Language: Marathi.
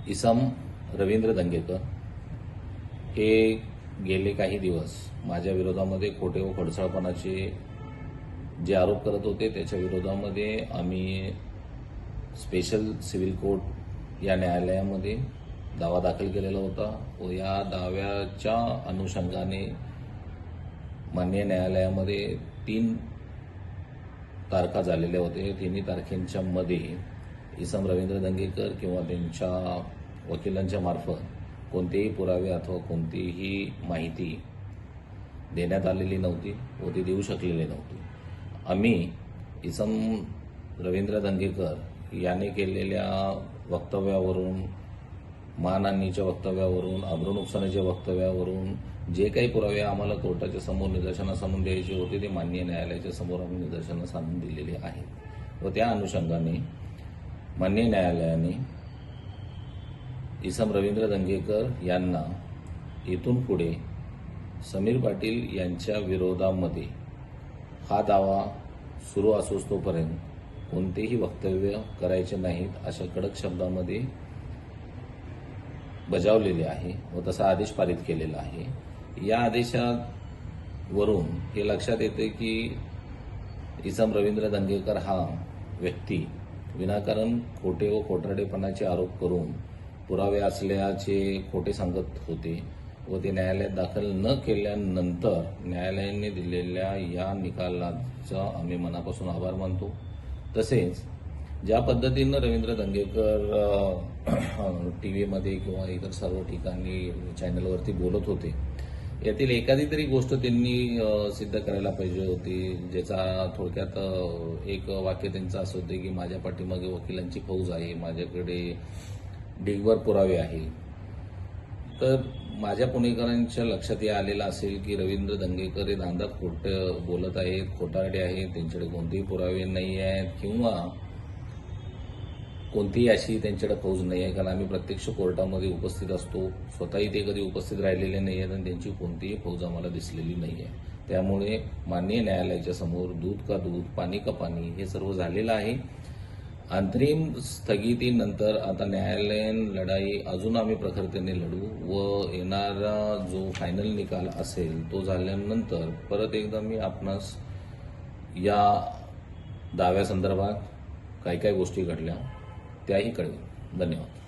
इसम रवींद्र दंगेकर हे गेले काही दिवस माझ्या विरोधामध्ये खोटे व खडसाळपणाचे जे आरोप करत होते त्याच्या विरोधामध्ये आम्ही स्पेशल सिव्हिल कोर्ट या न्यायालयामध्ये दावा दाखल केलेला होता व या दाव्याच्या अनुषंगाने माननीय न्यायालयामध्ये 3 तारखा झालेल्या होत्या। तिन्ही तारखेंच्या मध्ये इसम रवींद्र दंगेकर किंवा त्यांच्या वकिलांच्या मार्फत कोणतेही पुरावे अथवा कोणतीही माहिती देण्यात आलेली नव्हती व ती देऊ शकलेली नव्हती। आम्ही इसम रवींद्र दंगेकर याने केलेल्या वक्तव्यावरून, मानहानीच्या वक्तव्यावरून, अब्रू नुकसानीच्या वक्तव्यावरून जे काही पुरावे आम्हाला कोर्टाच्या समोर निदर्शनास आणून द्यायचे होते ते माननीय न्यायालयाच्या समोर आम्ही निदर्शनास आणून दिलेले आहेत व त्या अनुषंगाने माननीय न्यायालयाने इसम रवींद्र दंगेकर यांना इथून पुढे समीर पाटील यांच्या विरोधामध्ये हा दावा सुरू असोस तोपर्यंत कोणतेही वक्तव्य करायचे नाहीत अशा कडक शब्दामध्ये बजावलेले आहे व तसा आदेश पारित केलेला आहे। या आदेशावरून हे लक्षात येते की इसम रवींद्र दंगेकर हा व्यक्ती विनाकारण खोटे व खोटारडेपणाचे आरोप करून पुरावे असल्याचे खोटे सांगत होते व ते न्यायालयात दाखल न केल्यानंतर न्यायालयाने दिलेल्या या निकालाचा आम्ही मनापासून आभार मानतो। तसेच ज्या पद्धतीनं रवींद्र दंगेकर टीव्हीमध्ये किंवा इतर सर्व ठिकाणी चॅनलवरती बोलत होते यातील एखादी तरी गोष्ट त्यांनी सिद्ध करायला पाहिजे होती, ज्याचा थोडक्यात एक वाक्य त्यांचं असं होतं की माझ्या पाठीमागे वकिलांची फौज आहे, माझ्याकडे ढिगभर पुरावे आहे। तर माझ्या पुणेकरांच्या लक्षात हे आलेलं असेल की रवींद्र दंगेकर हे दांडात खोटं बोलत आहेत, खोटारडे आहेत, त्यांच्याकडे कोणतेही पुरावे नाही आहेत किंवा कोणतीही अशी त्यांच्याकडे फौज नाही आहे। कारण आम्ही प्रत्यक्ष कोर्टामध्ये उपस्थित असतो, स्वतःही ते कधी उपस्थित राहिलेले नाही आहेत आणि त्यांची कोणतीही फौज आम्हाला दिसलेली नाही आहे। त्यामुळे माननीय न्यायालयाच्या समोर दूध का दूध, पाणी का पाणी हे सर्व झालेलं आहे। अंतरिम स्थगितीनंतर आता न्यायालयीन लढाई अजून आम्ही प्रखरतेने लढू व येणारा जो फायनल निकाल असेल तो झाल्यानंतर परत एकदा मी आपणास या दाव्यासंदर्भात काय काय गोष्टी घडल्या त्याही कळवेन। धन्यवाद।